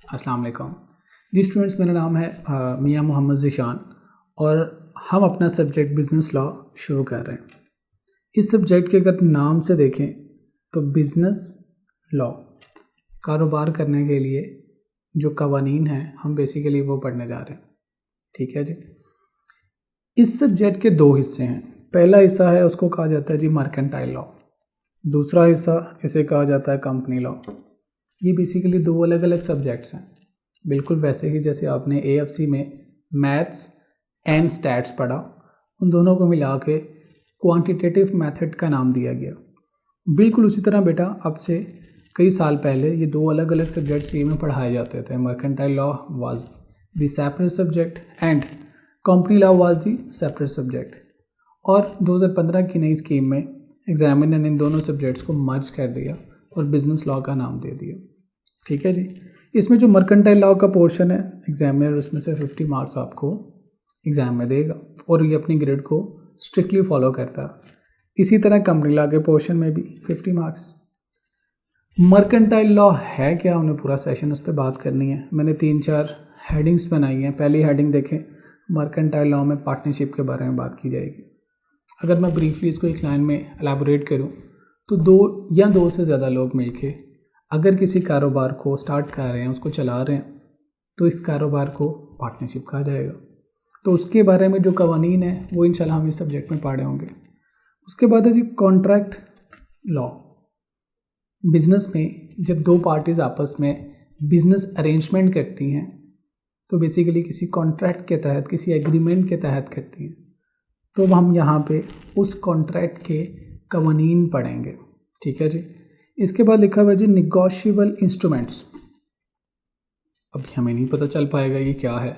अस्सलाम वालेकुम जी स्टूडेंट्स, मेरा नाम है मियां मोहम्मद ज़ीशान और हम अपना सब्जेक्ट बिज़नेस लॉ शुरू कर रहे हैं। इस सब्जेक्ट के अगर नाम से देखें तो बिज़नेस लॉ, कारोबार करने के लिए जो कवानीन हैं हम बेसिकली वो पढ़ने जा रहे हैं। ठीक है जी। इस सब्जेक्ट के दो हिस्से हैं। पहला हिस्सा है उसको कहा जाता है जी मर्केंटाइल लॉ, दूसरा हिस्सा इसे कहा जाता है कंपनी लॉ। ये बेसिकली दो अलग अलग सब्जेक्ट्स हैं, बिल्कुल वैसे ही जैसे आपने AFC में मैथ्स एंड स्टैट्स पढ़ा, उन दोनों को मिला के क्वांटिटेटिव मेथड का नाम दिया गया। बिल्कुल उसी तरह बेटा अब से कई साल पहले ये दो अलग अलग सब्जेक्ट सी में पढ़ाए जाते थे। Mercantile law was the separate subject and company law was the separate subject. और 2015 की नई स्कीम में एग्जामिनर ने इन दोनों सब्जेक्ट्स को मर्ज कर दिया और बिज़नेस लॉ का नाम दे दिया। ठीक है जी। इसमें जो मर्केंटाइल लॉ का पोर्शन है, एग्जामिनर उसमें से 50 मार्क्स आपको एग्ज़ाम में देगा और ये अपनी ग्रेड को स्ट्रिक्टली फॉलो करता है। इसी तरह कंपनी लॉ के पोर्शन में भी 50 मार्क्स। मर्केंटाइल लॉ है क्या, हमने पूरा सेशन उस पर बात करनी है। मैंने 3-4 हेडिंग्स बनाई हैं। पहली हेडिंग देखें, मर्केंटाइल लॉ में पार्टनरशिप के बारे में बात की जाएगी। अगर मैं ब्रीफली इसको एक लाइन में एलैबोरेट करूं तो दो से ज़्यादा लोग मिलके अगर किसी कारोबार को स्टार्ट कर रहे हैं, उसको चला रहे हैं, तो इस कारोबार को पार्टनरशिप कहा जाएगा। तो उसके बारे में जो कवानीन है वो इंशाल्लाह हम इस सब्जेक्ट में पढ़े होंगे। उसके बाद है जी कॉन्ट्रैक्ट लॉ। बिजनेस में जब दो पार्टीज आपस में बिजनेस अरेंजमेंट करती हैं तो बेसिकली किसी कॉन्ट्रैक्ट के तहत, किसी एग्रीमेंट के तहत करती हैं, तो हम यहाँ पे उस कॉन्ट्रैक्ट के कवानीन पढ़ेंगे। ठीक है जी। इसके बाद लिखा हुआ जी निगोशिएबल इंस्ट्रूमेंट्स। अभी हमें नहीं पता चल पाएगा ये क्या है,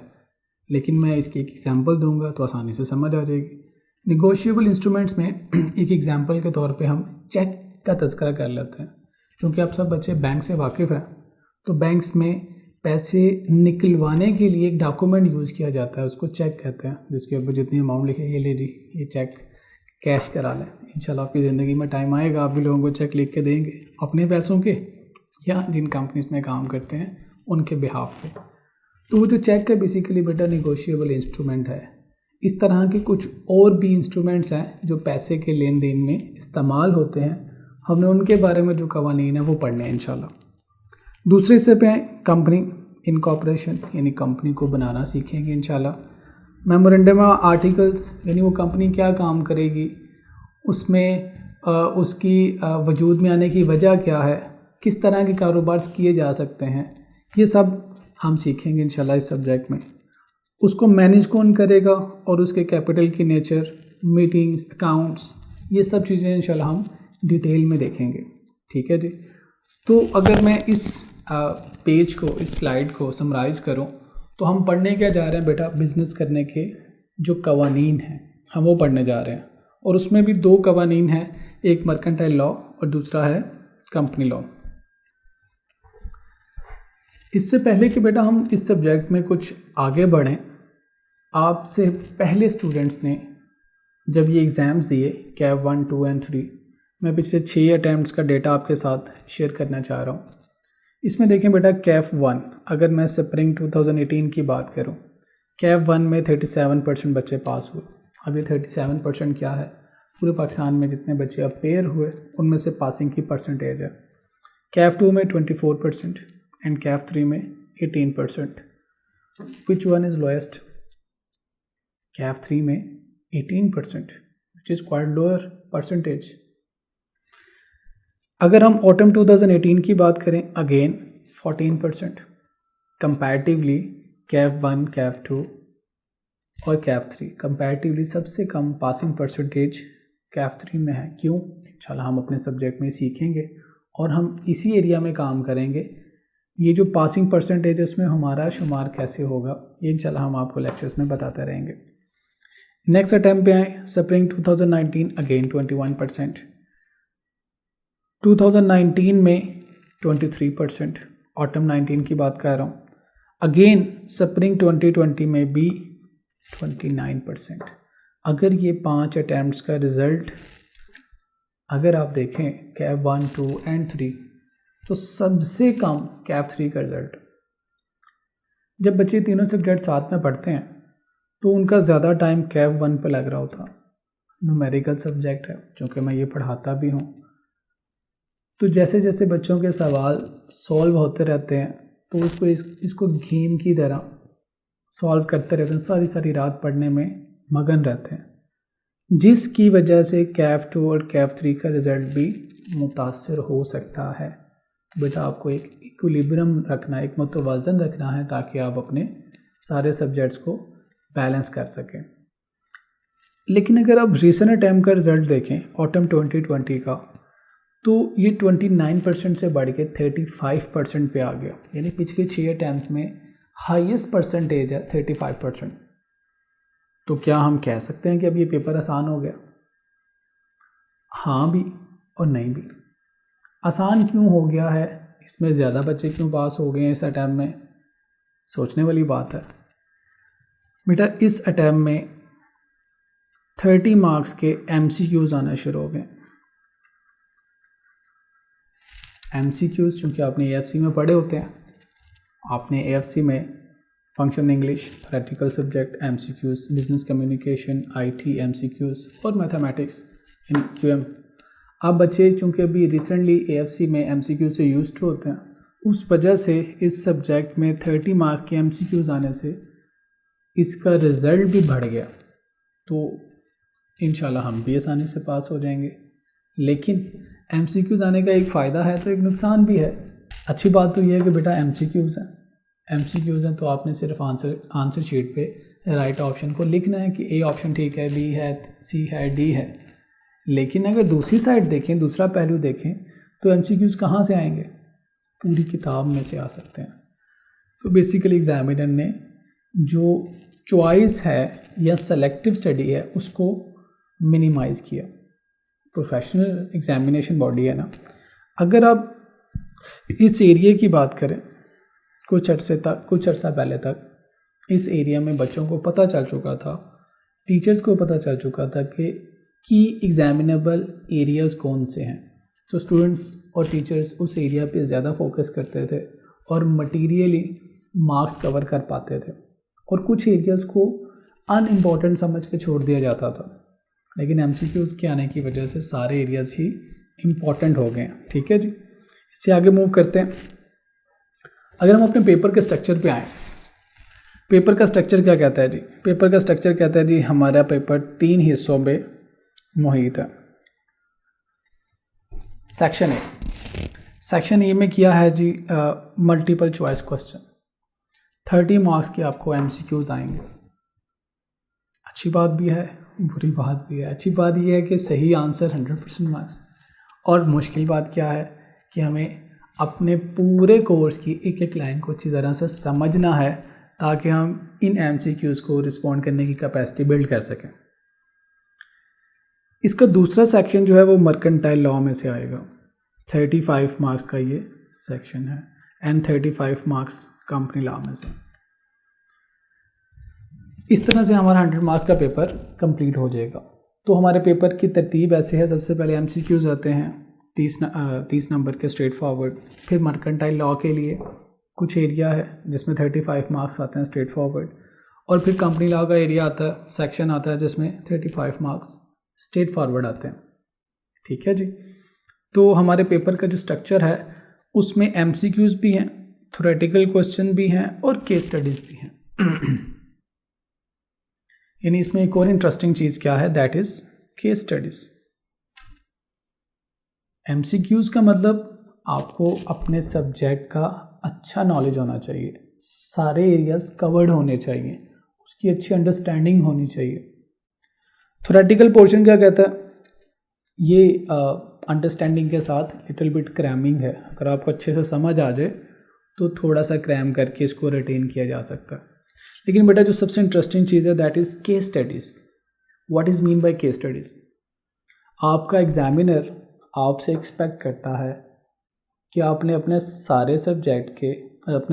लेकिन मैं इसकी एक एग्जांपल दूंगा तो आसानी से समझ आ जाएगी। निगोशिएबल इंस्ट्रूमेंट्स में एक एग्जांपल के तौर पे हम चेक का तज़किरा कर लेते हैं। क्योंकि आप सब बच्चे बैंक से वाकिफ़ हैं, तो बैंक्स में पैसे निकलवाने के लिए एक डॉक्यूमेंट यूज़ किया जाता है, उसको चेक कहते हैं, जिसके ऊपर जितनी अमाउंट लिखे ये ले जी, ये चेक कैश करा लें। इंशाल्लाह आपकी ज़िंदगी में टाइम आएगा आप भी लोगों को चेक लिख के देंगे, अपने पैसों के या जिन कंपनीज में काम करते हैं उनके बिहाफ पे। तो वो जो चेक है बेसिकली बेटा निगोशिएबल इंस्ट्रूमेंट है। इस तरह के कुछ और भी इंस्ट्रूमेंट्स हैं जो पैसे के लेन देन में इस्तेमाल होते हैं। हमने उनके बारे में जो कवानीन है वो पढ़ने हैं इंशाल्लाह। दूसरे हिस्से पे आए कंपनी इनकॉर्पोरेशन, यानी कंपनी को बनाना सीखेंगे इंशाल्लाह। मेमोरेंडम आर्टिकल्स, यानी वो कंपनी क्या काम करेगी, उसमें उसकी वजूद में आने की वजह क्या है, किस तरह के कारोबार किए जा सकते हैं, ये सब हम सीखेंगे इंशाल्लाह इस सब्जेक्ट में। उसको मैनेज कौन करेगा और उसके कैपिटल की नेचर, मीटिंग्स, अकाउंट्स, ये सब चीज़ें इंशाल्लाह हम डिटेल में देखेंगे। ठीक है जी। तो अगर मैं इस पेज को, इस स्लाइड को समराइज़ करूं तो हम पढ़ने क्या जा रहे हैं बेटा, बिज़नेस करने के जो कवानीन हैं हम वो पढ़ने जा रहे हैं। और उसमें भी दो कवानीन हैं, एक मर्केंटाइल लॉ और दूसरा है कंपनी लॉ। इससे पहले कि बेटा हम इस सब्जेक्ट में कुछ आगे बढ़ें, आपसे पहले स्टूडेंट्स ने जब ये एग्ज़ाम्स दिए कैफ 1, 2 एंड 3, मैं पिछले 6 अटैम्प्ट्स का डेटा आपके साथ शेयर करना चाह रहा हूँ। इसमें देखें बेटा कैफ 1, अगर मैं स्प्रिंग 2018 की बात करूँ, कैफ 1 में 37% बच्चे पास हुए। अब ये 37% क्या है, पूरे पाकिस्तान में जितने बच्चे अपेयर हुए उनमें से पासिंग की परसेंटेज है। कैफ 2 में 24% एंड कैफ 3 में 18%। Which one is lowest? Kaif 3 में 18%, which is quite lower percentage. अगर हम ऑटम 2018 की बात करें, अगेन 14%। कंपैरेटिवली कैफ 1, कैफ 2 और कैफ 3 कंपैरेटिवली सबसे कम पासिंग परसेंटेज कैफ 3 में है। क्यों? इंशाल्लाह हम अपने सब्जेक्ट में सीखेंगे और हम इसी एरिया में काम करेंगे। ये जो पासिंग परसेंटेज है उसमें हमारा शुमार कैसे होगा, ये इंशाल्लाह हम आपको लेक्चर्स में बताते रहेंगे। नेक्स्ट अटैम्प्ट पे आए, स्प्रिंग 2019, अगेन 21%। 2019 में 23%, ऑटम 19 की बात कर रहा हूँ। अगेन स्प्रिंग 2020 में भी 29%। अगर ये 5 अटैम्प्ट्स का रिज़ल्ट अगर आप देखें कैफ 1, 2 एंड 3, तो सबसे कम कैफ 3 का रिज़ल्ट। जब बच्चे तीनों सब्जेक्ट साथ में पढ़ते हैं तो उनका ज़्यादा टाइम कैफ 1 पे लग रहा होता। न्यूमेरिकल सब्जेक्ट है, चूँकि मैं ये पढ़ाता भी हूँ, तो जैसे जैसे बच्चों के सवाल सॉल्व होते रहते हैं तो इसको गेम की तरह सॉल्व करते रहते हैं, सारी सारी रात पढ़ने में मगन रहते हैं, जिसकी वजह से कैफ 2 और कैफ 3 का रिज़ल्ट भी मुतासर हो सकता है। तो बेटा आपको एक इक्विलिब्रियम रखना है, एक मुतवाज़न रखना है, ताकि आप अपने सारे सब्जेक्ट्स को बैलेंस कर सकें। लेकिन अगर आप रीसेंट अटैम्प्ट का रिज़ल्ट देखें ऑटम 2020 का, तो ये 29% से बढ़ के 35% पे आ गया, यानी पिछले 6 अटैम्प्ट में हाईएस्ट परसेंटेज है 35%। तो क्या हम कह सकते हैं कि अब ये पेपर आसान हो गया? हाँ भी और नहीं भी। आसान क्यों हो गया है, इसमें ज़्यादा बच्चे क्यों पास हो गए हैं इस अटैम्प्ट में, सोचने वाली बात है। बेटा इस अटैम्प्ट में 30 मार्क्स के MCQs आना शुरू हो गए। MCQs चूँकि आपने AFC में पढ़े होते हैं, आपने AFC में function English, theoretical subject MCQs, business communication IT MCQs और मैथमेटिक्स इन QM। आप बच्चे चूँकि अभी रिसेंटली AFC में MCQ से यूज्ड होते हैं, उस वजह से इस सब्जेक्ट में 30 मार्क्स के MCQs आने से इसका रिज़ल्ट भी बढ़ गया। तो इंशाल्लाह हम भी आसानी से पास हो जाएंगे। लेकिन MCQs आने का एक फ़ायदा है तो एक नुकसान भी है। अच्छी बात तो यह है कि बेटा MCQs हैं तो आपने सिर्फ आंसर शीट पे राइट ऑप्शन को लिखना है कि A ऑप्शन ठीक है, B है, C है, D है। लेकिन अगर दूसरी साइड देखें, दूसरा पहलू देखें, तो MCQs कहाँ से आएंगे? पूरी किताब में से आ सकते हैं। तो बेसिकली एग्जामिनर ने जो चॉइस है या सेलेक्टिव स्टडी है उसको मिनिमाइज़ किया। प्रोफेशनल एग्जामिनेशन बॉडी है ना, अगर आप इस एरिया की बात करें, कुछ अर्सा पहले तक इस एरिया में बच्चों को पता चल चुका था, टीचर्स को पता चल चुका था कि की एग्जामिनेबल एरियाज़ कौन से हैं। तो स्टूडेंट्स और टीचर्स उस एरिया पे ज़्यादा फोकस करते थे और मटीरियली मार्क्स कवर कर पाते थे, और कुछ एरियाज़ को अनइम्पॉर्टेंट समझ के छोड़ दिया जाता था। लेकिन MCQs के आने की वजह से सारे एरियाज़ ही इम्पॉर्टेंट हो गए हैं। ठीक है जी, इससे आगे मूव करते हैं। अगर हम अपने पेपर के स्ट्रक्चर पे आएँ, पेपर का स्ट्रक्चर क्या कहता है जी? पेपर का स्ट्रक्चर कहता है जी हमारा पेपर 3 हिस्सों में मुहित है। सेक्शन ए में किया है जी मल्टीपल चॉइस क्वेश्चन, 30 मार्क्स के आपको MCQs आएंगे। अच्छी बात भी है, बुरी बात भी है। अच्छी बात यह है कि सही आंसर 100% मार्क्स, और मुश्किल बात क्या है कि हमें अपने पूरे कोर्स की एक एक लाइन को अच्छी तरह से समझना है, ताकि हम इन MCQs को रिस्पॉन्ड करने की कैपेसिटी बिल्ड कर सकें। इसका दूसरा सेक्शन जो है वो मर्केंटाइल लॉ में से आएगा। 35 मार्क्स का ये सेक्शन है, एंड 35 मार्क्स कंपनी लॉ में से। इस तरह से हमारा 100 मार्क्स का पेपर कंप्लीट हो जाएगा। तो हमारे पेपर की तरतीब ऐसे है, सबसे पहले MCQs आते हैं 30 नंबर के स्ट्रेट फॉरवर्ड, फिर मर्केंटाइल लॉ के लिए कुछ एरिया है जिसमें 35 मार्क्स आते हैं स्ट्रेट फॉरवर्ड, और फिर कंपनी लॉ का एरिया आता है, सेक्शन आता है जिसमें 35 मार्क्स स्ट्रेट फॉरवर्ड आते हैं। ठीक है जी, तो हमारे पेपर का जो स्ट्रक्चर है उसमें MCQs भी हैं, थ्योरेटिकल क्वेश्चन भी हैं और केस स्टडीज़ भी हैं। यानी इसमें एक और इंटरेस्टिंग चीज़ क्या है, that is case studies. MCQs का मतलब आपको अपने सब्जेक्ट का अच्छा नॉलेज होना चाहिए, सारे एरियाज कवर्ड होने चाहिए, उसकी अच्छी अंडरस्टैंडिंग होनी चाहिए। थ्योरेटिकल पोर्शन क्या कहता है, ये अंडरस्टैंडिंग के साथ लिटिल बिट क्रैमिंग है। अगर आपको अच्छे से समझ आ जाए तो थोड़ा सा क्रैम करके इसको रिटेन किया जा सकता है। लेकिन बेटा जो सबसे इंटरेस्टिंग चीज़ है that is case studies. What is mean by case studies? आपका एग्जामिनर आपसे एक्सपेक्ट करता है कि आपने अपने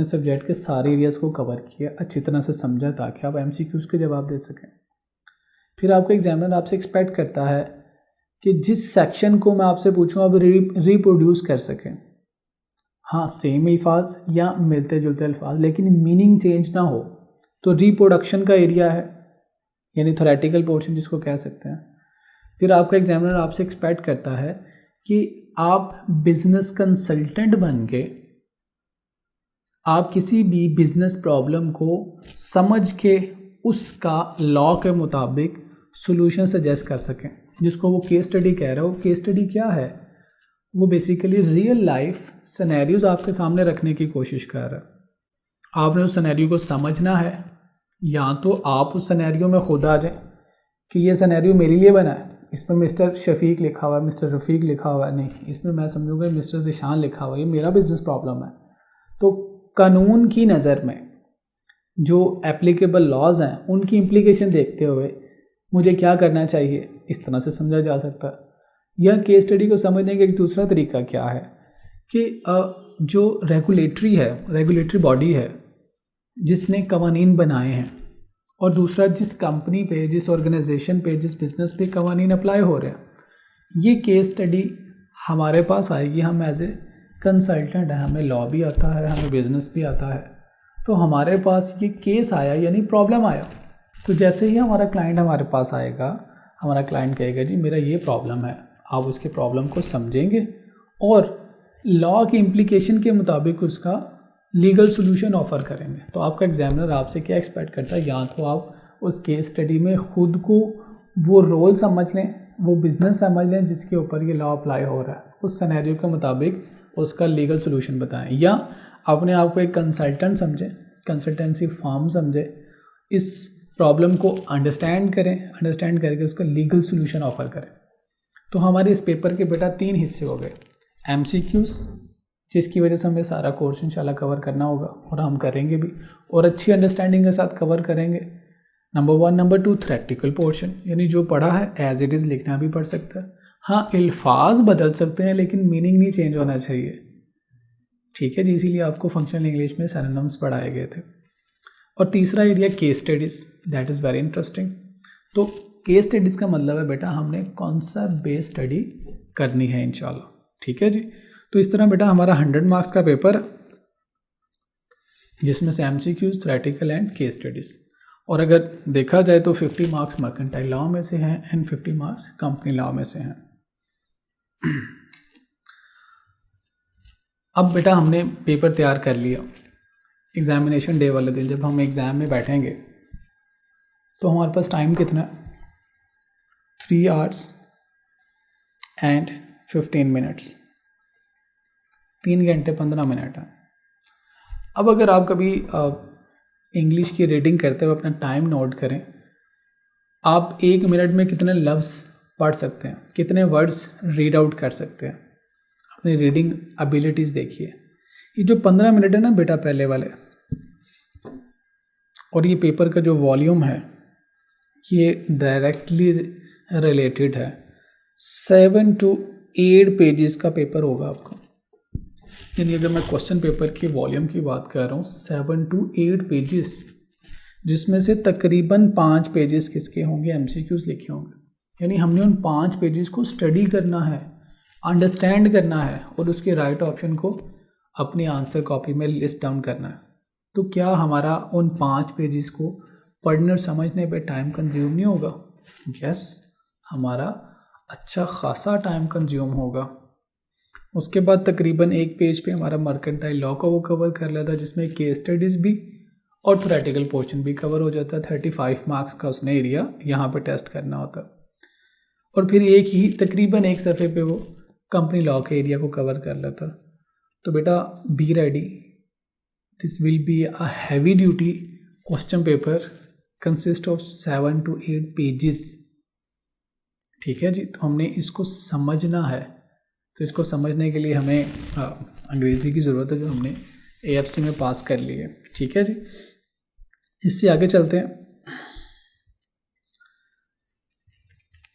सब्जेक्ट के सारे एरियाज़ को कवर किया, अच्छी तरह से समझा, ताकि आप MCQs के जवाब दे सकें। फिर आपका एग्जामिनर आपसे एक्सपेक्ट करता है कि जिस सेक्शन को मैं आपसे पूछूं आप रिप्रोड्यूस कर सकें। हाँ सेम अल्फाज या मिलते जुलते अल्फाज, लेकिन मीनिंग चेंज ना हो, तो रिप्रोडक्शन का एरिया है, यानी थोरेटिकल पोर्शन जिसको कह सकते हैं। फिर आपका एग्जामिनर आपसे एक्सपेक्ट करता है कि आप बिजनेस कंसल्टेंट बन के आप किसी भी बिजनेस प्रॉब्लम को समझ के उसका लॉ के मुताबिक सॉल्यूशन सजेस्ट कर सकें, जिसको वो केस स्टडी कह रहा है। वो केस स्टडी क्या है? वो बेसिकली रियल लाइफ सिनेरियोज आपके सामने रखने की कोशिश कर रहा है। आपने उस सिनेरियो को समझना है, या तो आप उस सिनेरियो में खुद आ जाएं कि ये सिनेरियो मेरे लिए बना है, इसमें मिस्टर शफीक लिखा हुआ है, मिस्टर रफ़ीक लिखा हुआ है, नहीं, इसमें मैं समझूंगा मिस्टर ज़िशान लिखा हुआ है, ये मेरा बिजनेस प्रॉब्लम है। तो कानून की नज़र में जो एप्लीकेबल लॉज हैं उनकी इम्प्लीकेशन देखते हुए मुझे क्या करना चाहिए, इस तरह से समझा जा सकता है। यह केस स्टडी को समझने का एक दूसरा तरीका क्या है कि जो रेगुलेटरी बॉडी है जिसने कवानीन बनाए हैं, और दूसरा जिस कंपनी पे, जिस ऑर्गेनाइजेशन पे, जिस बिज़नेस पे कवानीन अप्लाई हो रहे हैं, ये केस स्टडी हमारे पास आएगी। हम एज ए कंसल्टेंट हैं, हमें लॉ भी आता है, हमें बिज़नेस भी आता है, तो हमारे पास ये केस आया यानी प्रॉब्लम आया, तो जैसे ही हमारा क्लाइंट हमारे पास आएगा, हमारा क्लाइंट कहेगा जी मेरा ये प्रॉब्लम है, आप उसके प्रॉब्लम को समझेंगे और लॉ की इम्प्लीकेशन के मुताबिक उसका लीगल सोल्यूशन ऑफ़र करेंगे। तो आपका एग्जामिनर आपसे क्या एक्सपेक्ट करता है? या तो आप उस केस स्टडी में ख़ुद को वो रोल समझ लें, वो बिज़नेस समझ लें जिसके ऊपर ये लॉ अप्लाई हो रहा है, उस सिनेरियो के मुताबिक उसका लीगल सोल्यूशन बताएं, या अपने आप को एक कंसल्टेंट समझें, कंसल्टेंसी फर्म समझें, इस प्रॉब्लम को अंडरस्टैंड करके उसका लीगल सोल्यूशन ऑफ़र करें। तो हमारे इस पेपर के बेटा 3 हिस्से हो गए। MCQs, जिसकी वजह से हमें सारा कोर्स इंशाल्लाह कवर करना होगा और हम करेंगे भी, और अच्छी अंडरस्टैंडिंग के साथ कवर करेंगे। नंबर 1, नंबर 2 थ्योरेटिकल पोर्शन, यानी जो पढ़ा है एज इट इज़ लिखना भी पढ़ सकता है। हाँ अल्फाज बदल सकते हैं लेकिन मीनिंग नहीं चेंज होना चाहिए, ठीक है जी, इसीलिए आपको फंक्शनल इंग्लिश में सिनोनिम्स पढ़ाए गए थे। और तीसरा area case studies, that is very interesting. तो केस स्टडीज़ का मतलब है बेटा हमने कौन सा बेस स्टडी करनी है इंशाल्लाह, ठीक है जी। तो इस तरह बेटा हमारा 100 मार्क्स का पेपर है, जिसमें से MCQs, theoretical and case studies, और अगर देखा जाए तो 50 मार्क्स मर्केंटाइल लॉ में से हैं एंड 50 मार्क्स कंपनी लॉ में से हैं। अब बेटा हमने पेपर तैयार कर लिया, एग्जामिनेशन डे वाले दिन जब हम एग्ज़ाम में बैठेंगे तो हमारे पास टाइम कितना है? 3 hours and 15 minutes, 3 घंटे 15 मिनट है। अब अगर आप कभी इंग्लिश की रीडिंग करते हुए अपना टाइम नोट करें, आप 1 मिनट में कितने लफ्ज़ पढ़ सकते हैं, कितने वर्ड्स रीड आउट कर सकते हैं, अपनी रीडिंग एबिलिटीज़ देखिए। ये जो 15 मिनट है ना बेटा पहले वाले, और ये पेपर का जो वॉल्यूम है ये डायरेक्टली रिलेटेड है। 7 to 8 पेजेस का पेपर होगा आपका, यानी अगर मैं क्वेश्चन पेपर के वॉल्यूम की बात कर रहा हूँ 7 to 8 पेजेस, जिसमें से तकरीबन 5 पेजेस किसके होंगे? MCQs लिखे होंगे। यानी हमने उन 5 पेजेस को स्टडी करना है, अंडरस्टैंड करना है और उसके राइट ऑप्शन को अपनी आंसर कॉपी में लिस्ट डाउन करना है। तो क्या हमारा उन 5 पेजेस को पढ़ने और समझने पे टाइम कंज्यूम नहीं होगा? यस, हमारा अच्छा खासा टाइम कंज्यूम होगा। उसके बाद तकरीबन 1 पेज पे हमारा मर्केंटाइल लॉ को वो कवर कर लेता है, जिसमें केस स्टडीज़ भी और थ्योरेटिकल पोर्शन भी कवर हो जाता है। 35 मार्क्स का उसने एरिया यहाँ पे टेस्ट करना होता है, और फिर तकरीबन एक सफ़े पे वो कंपनी लॉ के एरिया को कवर कर लेता। तो बेटा be ready, this will be a heavy duty question paper consist of 7 to 8 pages, ठीक है जी। तो हमने इसको समझना है, तो इसको समझने के लिए हमें अंग्रेज़ी की ज़रूरत है, जो हमने AFC में पास कर ली है, ठीक है जी। इससे आगे चलते हैं।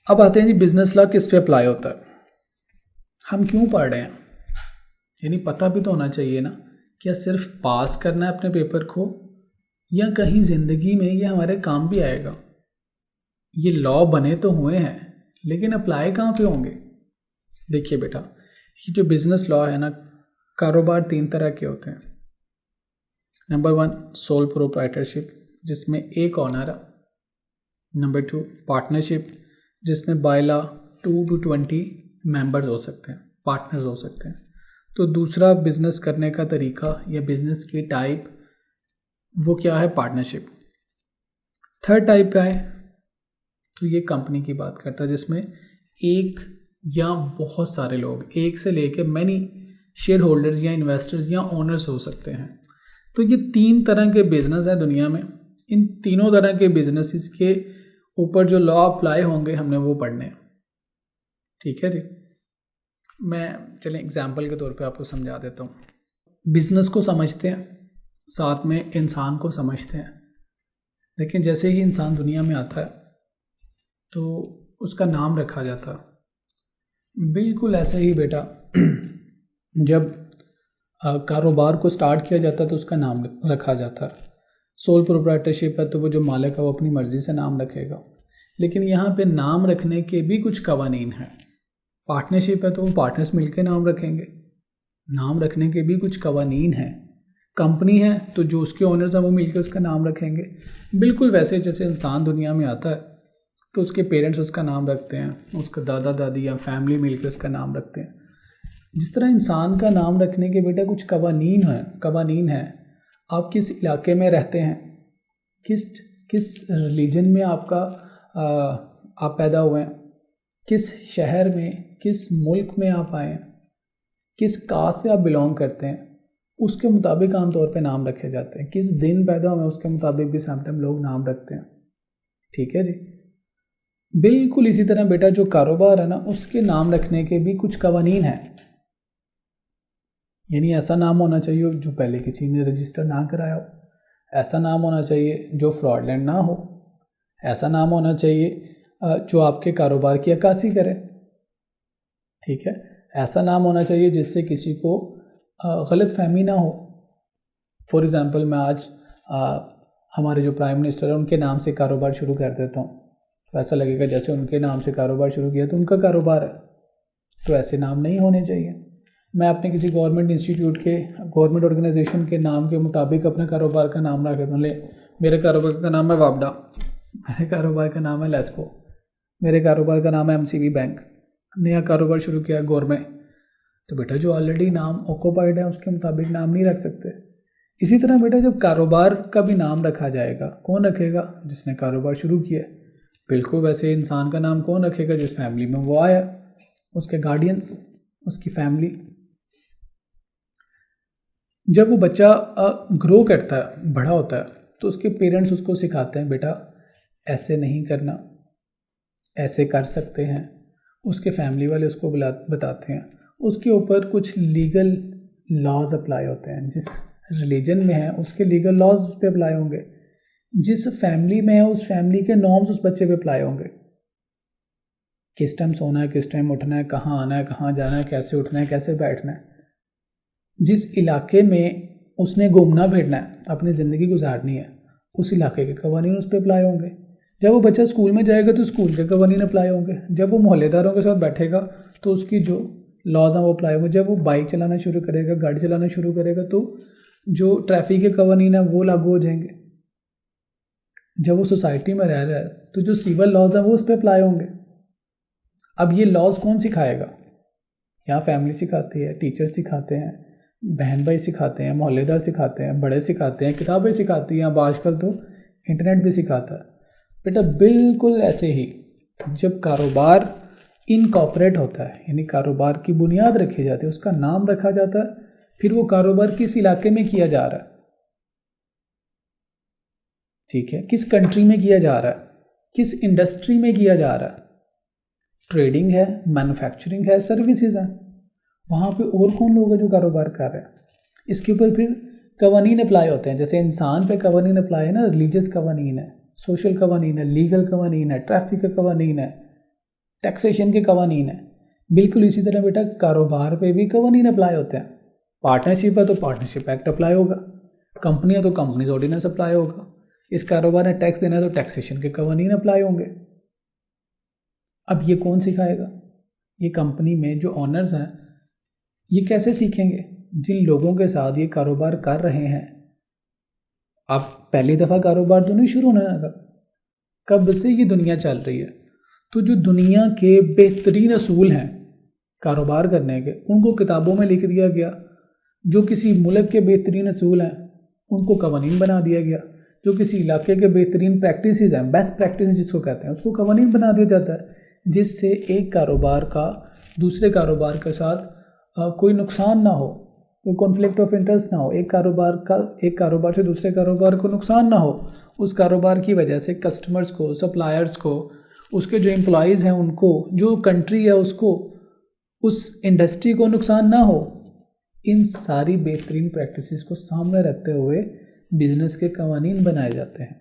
अब आते हैं जी बिजनेस लॉ किस पे अप्लाई होता है, हम क्यों पढ़ रहे हैं, यानी पता भी तो होना चाहिए ना, क्या सिर्फ पास करना है अपने पेपर को, या कहीं ज़िंदगी में ये हमारे काम भी आएगा। ये लॉ बने तो हुए हैं लेकिन अप्लाई कहाँ पे होंगे? देखिए बेटा, ये जो बिज़नेस लॉ है ना, कारोबार 3 तरह के होते हैं। नंबर 1 सोल प्रोप्राइटरशिप, जिसमें एक ऑनर है। नंबर 2 पार्टनरशिप, जिसमें बाय लॉ 2 to 20 मेंबर्स हो सकते हैं, पार्टनर्स हो सकते हैं। तो दूसरा बिजनेस करने का तरीका या बिजनेस की टाइप वो क्या है? पार्टनरशिप। थर्ड टाइप क्या है? तो ये कंपनी की बात करता है, जिसमें एक या बहुत सारे लोग, एक से लेके मैनी शेयर होल्डर्स या इन्वेस्टर्स या ओनर्स हो सकते हैं। तो ये 3 तरह के बिजनेस है दुनिया में। इन तीनों तरह के बिजनेसेस के ऊपर जो लॉ अप्लाई होंगे हमने वो पढ़ने हैं। ठीक है जी। मैं चलें एग्जाम्पल के तौर पे आपको समझा देता हूँ। बिजनेस को समझते हैं, साथ में इंसान को समझते हैं। लेकिन जैसे ही इंसान दुनिया में आता है तो उसका नाम रखा जाता है। बिल्कुल ऐसे ही बेटा जब कारोबार को स्टार्ट किया जाता है तो उसका नाम रखा जाता है। सोल प्रोप्राइटरशिप है तो वो जो मालिक है वो अपनी मर्ज़ी से नाम रखेगा। लेकिन यहाँ पे नाम रखने के भी कुछ कवानीन हैं। पार्टनरशिप है तो वो पार्टनर्स मिलकर नाम रखेंगे, नाम रखने के भी कुछ कवानीन हैं। कंपनी है तो जो उसके ओनर्स हैं वो मिलकर उसका नाम रखेंगे। बिल्कुल वैसे जैसे इंसान दुनिया में आता है तो उसके पेरेंट्स उसका नाम रखते हैं, उसका दादा दादी या फैमिली मिलकर उसका नाम रखते हैं। जिस तरह इंसान का नाम रखने के बेटा कुछ कवानीन है। आप किस इलाके में रहते हैं, किस रिलीजन में आप पैदा हुए हैं, किस शहर में, किस मुल्क में आप आए हैं, किस कास्ट से आप बिलोंग करते हैं, उसके मुताबिक आमतौर पे नाम रखे जाते हैं। किस दिन पैदा हुए उसके मुताबिक भी समटाइम लोग नाम रखते हैं। ठीक है जी। बिल्कुल इसी तरह बेटा जो कारोबार है ना, उसके नाम रखने के भी कुछ कवानीन हैं। यानी ऐसा नाम होना चाहिए जो पहले किसी ने रजिस्टर ना कराया हो, ऐसा नाम होना चाहिए जो फ्रॉडलेंट ना हो, ऐसा नाम होना चाहिए जो आपके कारोबार की अक्कासी करे। ठीक है, ऐसा नाम होना चाहिए जिससे किसी को गलत फहमी ना हो। फॉर एग्ज़ाम्पल मैं आज हमारे जो प्राइम मिनिस्टर है उनके नाम से कारोबार शुरू कर देता हूँ तो ऐसा लगेगा जैसे उनके नाम से कारोबार शुरू किया तो उनका कारोबार है। तो ऐसे नाम नहीं होने चाहिए। मैं अपने किसी गवर्नमेंट इंस्टीट्यूट के, गवर्नमेंट ऑर्गेनाइजेशन के नाम के मुताबिक अपने कारोबार का नाम रख देता हूँ। मेरे कारोबार का नाम है वापडा, मेरे कारोबार का नाम है लेस्को, मेरे कारोबार का नाम है एमसीबी बैंक। नया कारोबार शुरू किया गवर्नमेंट, तो बेटा जो ऑलरेडी नाम ऑक्यूपाइड है उसके मुताबिक नाम नहीं रख सकते। इसी तरह बेटा जब कारोबार का भी नाम रखा जाएगा, कौन रखेगा? जिसने कारोबार शुरू किया। बिल्कुल वैसे इंसान का नाम कौन रखेगा? जिस फैमिली में वो आया, उसके गार्डियंस, उसकी फैमिली। जब वो बच्चा ग्रो करता है, बड़ा होता है, तो उसके पेरेंट्स उसको सिखाते हैं बेटा ऐसे नहीं करना, ऐसे कर सकते हैं। उसके फैमिली वाले उसको बताते हैं। उसके ऊपर कुछ लीगल लॉज अप्लाई होते हैं। जिस रिलीजन में है उसके लीगल लॉज उस पर अप्लाई होंगे, जिस फैमिली में है उस फैमिली के नॉर्म्स उस बच्चे पे अप्लाई होंगे। किस टाइम सोना है, किस टाइम उठना है, कहाँ आना है, कहाँ जाना है, कैसे उठना है, कैसे बैठना है। जिस इलाके में उसने घूमना फिरना है, अपनी ज़िंदगी गुजारनी है, उस इलाके के कवानीन उस पर अप्लाई होंगे। जब वो बच्चा स्कूल में जाएगा तो स्कूल के कवानीन अप्लाई होंगे। जब वो मोहल्लेदारों के साथ बैठेगा तो उसकी जो लॉज हैं वो अप्लाई होंगे। जब वो बाइक चलाना शुरू करेगा, गाड़ी चलाना शुरू करेगा, तो जो ट्रैफिक के कवानीन हैं वो लागू हो जाएंगे। जब वो सोसाइटी में रह रहा है तो जो सिविल लॉज हैं वो उस पर अप्लाई होंगे। अब ये लॉज कौन सिखाएगा? यहाँ फैमिली सिखाती है, टीचर सिखाते हैं, बहन भाई सिखाते हैं, मोहल्लेदार सिखाते हैं, बड़े सिखाते हैं, किताबें सिखाती हैं, अब आजकल तो इंटरनेट भी सिखाता है। बेटा बिल्कुल ऐसे ही जब कारोबार इनकॉर्पोरेट होता है, यानी कारोबार की बुनियाद रखी जाती है, उसका नाम रखा जाता है, फिर वो कारोबार किस इलाके में किया जा रहा है, ठीक है, किस कंट्री में किया जा रहा है, किस इंडस्ट्री में किया जा रहा है, ट्रेडिंग है, मैन्युफैक्चरिंग है, सर्विसेज हैं, वहाँ पे और कौन लोग हैं जो कारोबार कर रहे हैं। इसके ऊपर फिर कवानीन अप्लाई होते हैं। जैसे इंसान पे कवानीन अप्लाई है ना, रिलीजियस कवानीन है, सोशल कवानीन है, लीगल कवानीन है, ट्रैफिक का कवानीन है, टैक्सेशन के कवानीन है। बिल्कुल इसी तरह बेटा कारोबार पे भी कवानीन अप्लाई होते हैं। पार्टनरशिप है तो पार्टनरशिप एक्ट अप्लाई होगा, कंपनी है तो कंपनीज ऑर्डिनेंस अप्लाई होगा, इस कारोबार ने टैक्स देना है तो टैक्सेशन के कवानीन अप्लाई होंगे। अब ये कौन सिखाएगा? ये कंपनी में जो ऑनर्स हैं ये कैसे सीखेंगे? जिन लोगों के साथ ये कारोबार कर रहे हैं, आप पहली दफ़ा कारोबार तो नहीं शुरू होने लगा, कब से ये दुनिया चल रही है। तो जो दुनिया के बेहतरीन असूल हैं कारोबार करने के, उनको किताबों में लिख दिया गया। जो किसी मुल्क के बेहतरीन असूल हैं उनको कवानीन बना दिया गया। जो किसी इलाके के बेहतरीन प्रैक्टिसेस हैं, बेस्ट प्रैक्टिस जिसको कहते हैं, उसको कवानीन बना दिया जाता है, जिससे एक कारोबार का दूसरे कारोबार के साथ कोई नुकसान ना हो, कोई कॉन्फ्लिक्ट ऑफ इंटरेस्ट ना हो, एक कारोबार से दूसरे कारोबार को नुकसान ना हो। उस कारोबार की वजह से कस्टमर्स को, सप्लायर्स को, उसके जो एम्प्लॉयज़ हैं उनको, जो कंट्री है उसको, उस इंडस्ट्री को नुकसान ना हो। इन सारी बेहतरीन प्रैक्टिसेस को सामने रखते हुए बिज़नेस के कवानीन बनाए जाते हैं।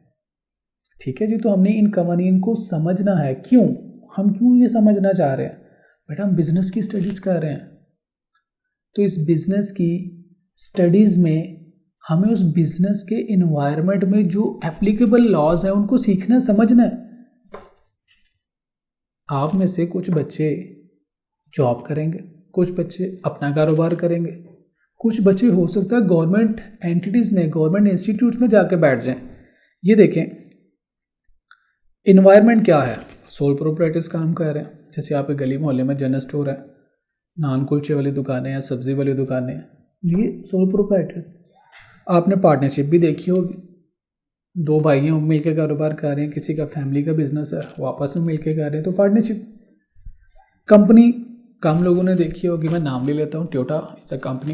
ठीक है जी। तो हमने इन कवानीन को समझना है। हम क्यों ये समझना चाह रहे हैं? बेटा हम बिज़नेस की स्टडीज़ कर रहे हैं, तो इस बिज़नेस की स्टडीज़ में हमें उस बिज़नेस के इन्वायरमेंट में जो एप्लीकेबल लॉज हैं उनको सीखना समझना है। आप में से कुछ बच्चे जॉब करेंगे, कुछ बच्चे अपना कारोबार करेंगे, कुछ बच्चे हो सकता है गवर्नमेंट एंटिटीज़ में, गवर्नमेंट इंस्टीट्यूट्स में जाके बैठ जाएं। ये देखें इन्वायरमेंट क्या है। सोल प्रोप्राइटर्स काम कर रहे हैं, जैसे आपके गली मोहल्ले में जनरल स्टोर है, नान कुलचे वाली दुकानें हैं, सब्ज़ी वाली दुकानें हैं, ये सोल प्रोप्राइटर्स। आपने पार्टनरशिप भी देखी होगी, दो भाई हैं मिल के कारोबार कर रहे हैं, किसी का फैमिली का बिजनेस है वो आपस में मिल के कर रहे हैं, तो पार्टनरशिप। कंपनी कम लोगों ने देखी होगी, मैं नाम ले लेता हूँ। Toyota is a company,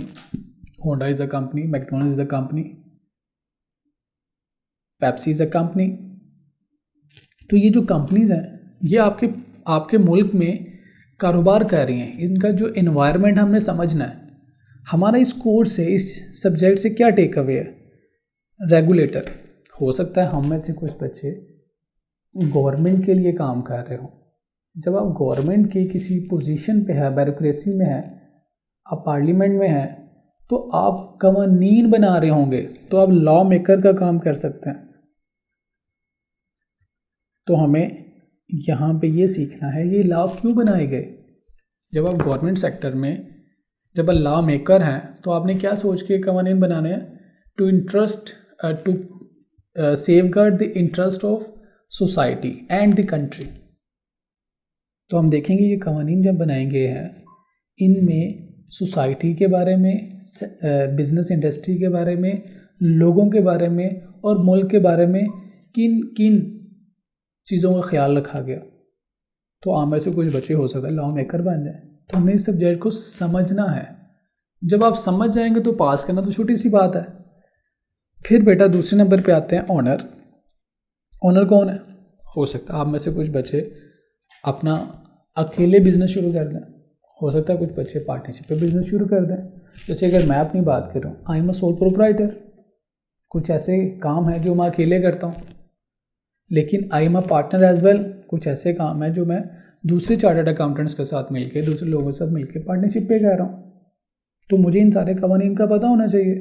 Honda is a company, McDonald's is a company, Pepsi is a company. तो ये जो कंपनीज़ हैं ये आपके मुल्क में कारोबार कर रही हैं। इनका जो इन्वायरमेंट हमने समझना है। हमारा इस कोर्स से, इस सब्जेक्ट से क्या टेक अवे है? रेगुलेटर। हो सकता है हम में से कुछ बच्चे गवर्नमेंट के लिए काम कर रहे हो। जब आप गवर्नमेंट की किसी पोजीशन पे है, ब्यूरोक्रेसी में है, आप पार्लियामेंट में हैं, तो आप कवानीन बना रहे होंगे, तो आप लॉ मेकर का काम कर सकते हैं। तो हमें यहाँ पे ये सीखना है ये लॉ क्यों बनाए गए। जब आप गवर्नमेंट सेक्टर में जब आप लॉ मेकर हैं तो आपने क्या सोच के कवानीन बनाने हैं? To safeguard the interest of society and the country. तो हम देखेंगे ये कवानीन जब बनाए गए हैं, इनमें सोसाइटी के बारे में, बिजनेस इंडस्ट्री के बारे में, लोगों के बारे में और मुल्क के बारे में किन किन चीज़ों का ख्याल रखा गया। तो आम में से कुछ बच्चे हो सकता है लॉ मेकर बन जाए। तो हमने इस सब्जेक्ट को समझना है। जब आप समझ जाएंगे तो पास करना तो छोटी सी बात है। फिर बेटा दूसरे नंबर पे आते हैं ऑनर। ऑनर कौन है? हो सकता है आप में से कुछ बच्चे अपना अकेले बिजनेस शुरू कर दें, हो सकता है कुछ बच्चे पार्टनरशिप पे बिजनेस शुरू कर दें। जैसे अगर मैं अपनी बात करूँ, आई एम अ सोल प्रोप्राइटर। कुछ ऐसे काम है जो मैं अकेले करता हूँ, लेकिन I am a partner as well. कुछ ऐसे काम है जो मैं दूसरे चार्टर्ड अकाउंटेंट्स के साथ मिलकर, दूसरे लोगों के साथ मिलकर पार्टनरशिप पे कर रहा हूँ। तो मुझे इन सारे कवानीन का पता होना चाहिए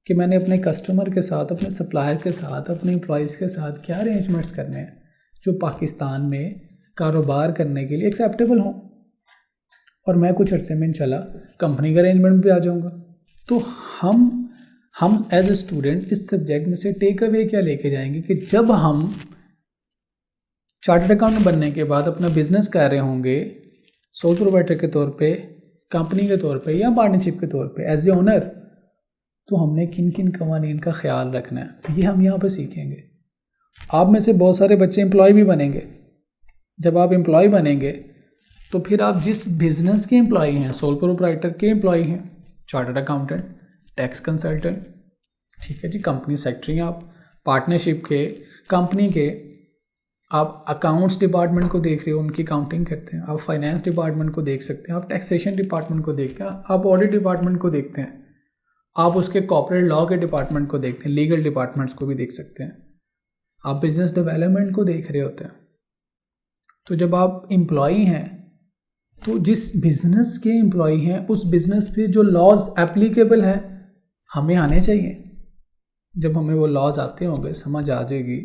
कि मैंने अपने कस्टमर के साथ, अपने सप्लायर के साथ, अपने एम्प्लॉयज़ के साथ क्या अरेंजमेंट्स करने हैं जो पाकिस्तान में कारोबार करने के लिए एक्सेप्टेबल हों। और मैं कुछ अर्से में इंशाल्लाह कंपनी का अरेंजमेंट भी आ जाऊँगा। तो हम एज ए स्टूडेंट इस सब्जेक्ट में से टेक अवे क्या लेके जाएंगे कि जब हम चार्टर्ड अकाउंटेंट बनने के बाद अपना बिजनेस कर रहे होंगे सोल प्रोप्राइटर के तौर पे, कंपनी के तौर पे या पार्टनरशिप के तौर पे एज ए ओनर, तो हमने किन किन कवानीन का ख्याल रखना है, ये हम यहाँ पे सीखेंगे। आप में से बहुत सारे बच्चे एम्प्लॉय भी बनेंगे। जब आप एम्प्लॉय बनेंगे तो फिर आप जिस बिज़नेस के एम्प्लॉय हैं, सोल प्रोप्राइटर के एम्प्लॉय हैं, चार्टर्ड अकाउंटेंट, टैक्स कंसल्टेंट, ठीक है जी, कंपनी सेक्रेटरी, आप पार्टनरशिप के, कंपनी के, आप अकाउंट्स डिपार्टमेंट को देख रहे हो, उनकी काउंटिंग करते हैं, आप फाइनेंस डिपार्टमेंट को देख सकते हैं, आप टैक्सेशन डिपार्टमेंट को देखते हैं, आप ऑडिट डिपार्टमेंट को देखते हैं, आप उसके कॉर्पोरेट लॉ के डिपार्टमेंट को देखते हैं, लीगल डिपार्टमेंट्स को भी देख सकते हैं, आप बिजनेस डेवलपमेंट को देख रहे होते हैं। तो जब आप एम्प्लॉई हैं तो जिस बिज़नेस के एम्प्लॉई हैं उस बिज़नेस पे जो लॉज एप्लीकेबल हैं हमें आने चाहिए। जब हमें वो लॉज आते होंगे, समझ आ जाएगी,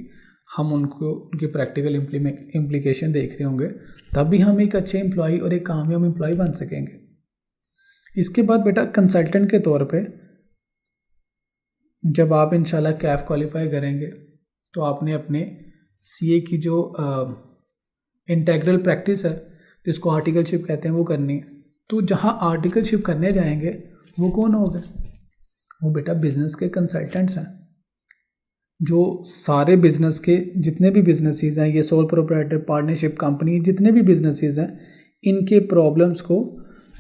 हम उनकी प्रैक्टिकल इम्प्लीकेशन देख रहे होंगे, तब भी हम एक अच्छे एम्प्लॉई और एक कामयाब एम्प्लॉई बन सकेंगे। इसके बाद बेटा कंसल्टेंट के तौर पे जब आप इंशाल्लाह कैफ क्वालिफाई करेंगे तो आपने अपने सीए की जो इंटेग्रल प्रैक्टिस है जिसको आर्टिकलशिप कहते हैं वो करनी है। तो जहाँ आर्टिकलशिप करने जाएंगे वो कौन हो गए? वो बेटा बिजनेस के कंसल्टेंट्स हैं, जो सारे बिजनेस के जितने भी बिजनेसेस हैं, ये सोल प्रोप्राइटर, पार्टनरशिप कंपनी, जितने भी बिजनेसेस हैं, इनके प्रॉब्लम्स को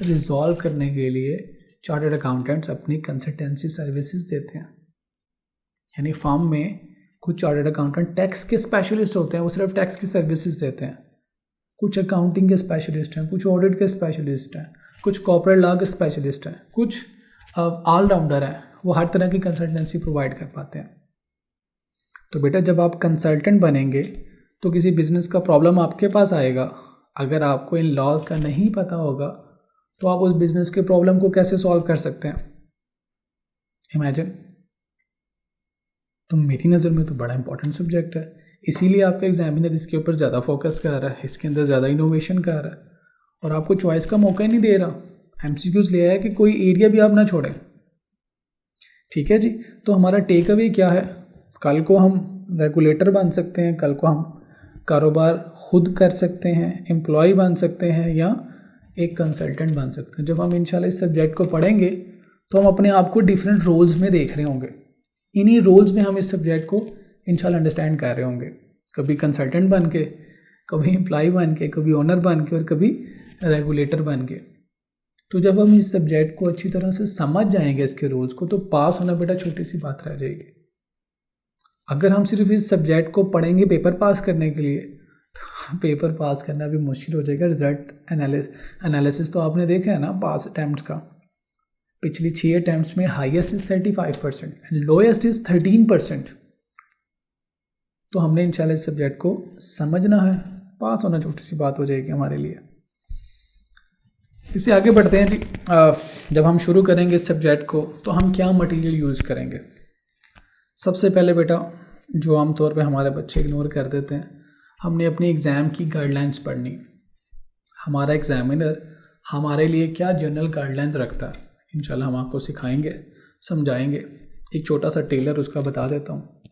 रिजॉल्व करने के लिए चार्टर्ड अकाउंटेंट्स अपनी कंसल्टेंसी सर्विसेज देते हैं। यानी फर्म में कुछ चार्टर्ड अकाउंटेंट टैक्स के स्पेशलिस्ट होते हैं, वो सिर्फ टैक्स की सर्विसेज देते हैं। कुछ अकाउंटिंग के स्पेशलिस्ट हैं, कुछ ऑडिट के स्पेशलिस्ट हैं, कुछ कॉर्पोरेट लॉ के स्पेशलिस्ट हैं, कुछ ऑलराउंडर हैं, वो हर तरह की कंसल्टेंसी प्रोवाइड कर पाते हैं। तो बेटा जब आप कंसल्टेंट बनेंगे तो किसी बिजनेस का प्रॉब्लम आपके पास आएगा, अगर आपको इन लॉज का नहीं पता होगा तो आप उस बिजनेस के प्रॉब्लम को कैसे सॉल्व कर सकते हैं? इमेजिन। तो मेरी नज़र में तो बड़ा इंपॉर्टेंट सब्जेक्ट है, इसीलिए आपका एग्जामिनर इसके ऊपर ज़्यादा फोकस कर रहा है, इसके अंदर ज़्यादा इनोवेशन कर रहा है और आपको चॉइस का मौका ही नहीं दे रहा। एमसीक्यूज ले आया कि कोई एरिया भी आप ना छोड़ें। ठीक है जी। तो हमारा टेक अवे क्या है? कल को हम रेगुलेटर बन सकते हैं, कल को हम कारोबार खुद कर सकते हैं, एम्प्लॉय बन सकते हैं या एक कंसल्टेंट बन सकते हैं। जब हम इंशाल्लाह इस सब्जेक्ट को पढ़ेंगे तो हम अपने आप को डिफरेंट रोल्स में देख रहे होंगे। इन्हीं रोल्स में हम इस सब्जेक्ट को इंशाल्लाह अंडरस्टैंड कर रहे होंगे, कभी कंसल्टेंट बन के, कभी एम्प्लॉय बन के, कभी ओनर बन के और कभी रेगुलेटर बन के। तो जब हम इस सब्जेक्ट को अच्छी तरह से समझ जाएंगे इसके रोल्स को, तो पास होना बेटा छोटी सी बात रह जाएगी। अगर हम सिर्फ इस सब्जेक्ट को पढ़ेंगे पेपर पास करने के लिए तो पेपर पास करना भी मुश्किल हो जाएगा। रिजल्ट एनालिसिस तो आपने देखा है ना पास अटैम्प्ट्स का, पिछली 6 अटैम्प्ट्स में highest is 35% and lowest is 13%। तो हमने इंशाल्लाह इस सब्जेक्ट को समझना है, पास होना छोटी सी बात हो जाएगी हमारे लिए। इससे आगे बढ़ते हैं जी। जब हम शुरू करेंगे इस सब्जेक्ट को तो हम क्या मटेरियल यूज़ करेंगे? सबसे पहले बेटा जो आमतौर पे हमारे बच्चे इग्नोर कर देते हैं, हमने अपनी एग्ज़ाम की गाइडलाइंस पढ़नी। हमारा एग्जामिनर हमारे लिए क्या जनरल गाइडलाइंस रखता है, इंशाल्लाह हम आपको सिखाएंगे, समझाएंगे। एक छोटा सा टेलर उसका बता देता हूँ।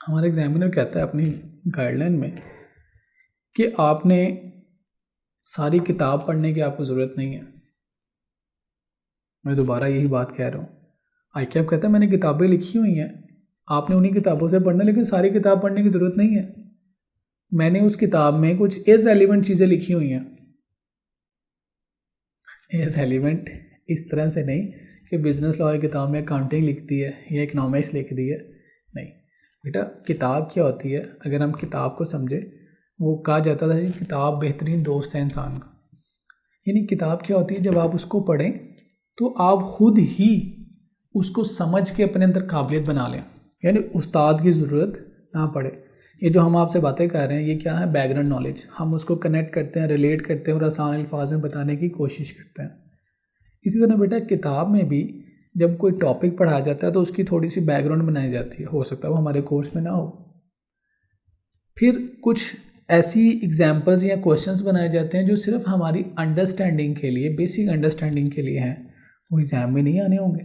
हमारा एग्जामिनर कहता है अपनी गाइडलाइन में कि आपने सारी किताब पढ़ने की आपको ज़रूरत नहीं है। मैं दोबारा यही बात कह रहा हूँ। ICAP कहता है मैंने किताबें लिखी हुई हैं, आपने उन्हीं किताबों से पढ़ना, लेकिन सारी किताब पढ़ने की ज़रूरत नहीं है। मैंने उस किताब में कुछ इररेलेवेंट चीज़ें लिखी हुई हैं। इररेलेवेंट इस तरह से नहीं कि बिज़नेस लॉ की किताब में अकाउंटिंग लिख दी है या इकनॉमिक्स लिख दी है, नहीं बेटा। किताब क्या होती है, अगर हम किताब को समझे, वो कहा जाता था कि किताब बेहतरीन दोस्त है इंसान का। यानी किताब क्या होती है, जब आप उसको पढ़ें तो आप खुद ही उसको समझ के अपने अंदर काबिलियत बना लें, यानी उस्ताद की ज़रूरत ना पड़े। ये जो हम आपसे बातें कर रहे हैं ये क्या है, बैकग्राउंड नॉलेज। हम उसको कनेक्ट करते हैं, रिलेट करते हैं और आसान अल्फाज में बताने की कोशिश करते हैं। इसी तरह बेटा किताब में भी जब कोई टॉपिक पढ़ाया जाता है तो उसकी थोड़ी सी बैकग्राउंड बनाई जाती है, हो सकता है वो हमारे कोर्स में ना हो। फिर कुछ ऐसी एग्जाम्पल्स या क्वेश्चंस बनाए जाते हैं जो सिर्फ हमारी अंडरस्टैंडिंग के लिए, बेसिक अंडरस्टैंडिंग के लिए हैं, वो एग्ज़ाम में नहीं आने होंगे।